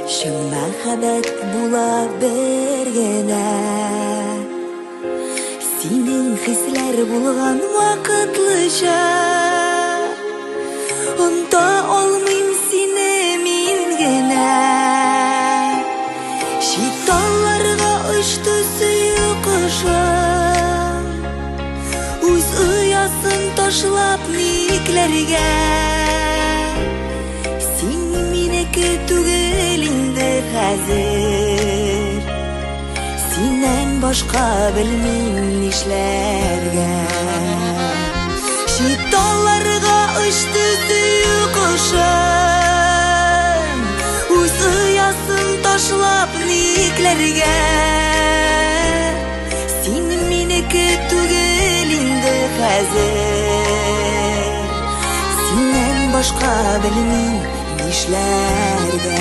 Şun мәхәббәт була бергенә. Синең хисләр булган вакытлыча, онта алмыйм сине мин генә. Шиталларга очты сөю кошым, үз оясын ташлап никләргә. Син минеке түгел инде хәзер, синнән башка белмим нишләргә. Шиталларга очты сөю кошым, үз оясын ташлап никләргә. Син минеке түгел инде хәзер, синнән башка белмим нишләргә.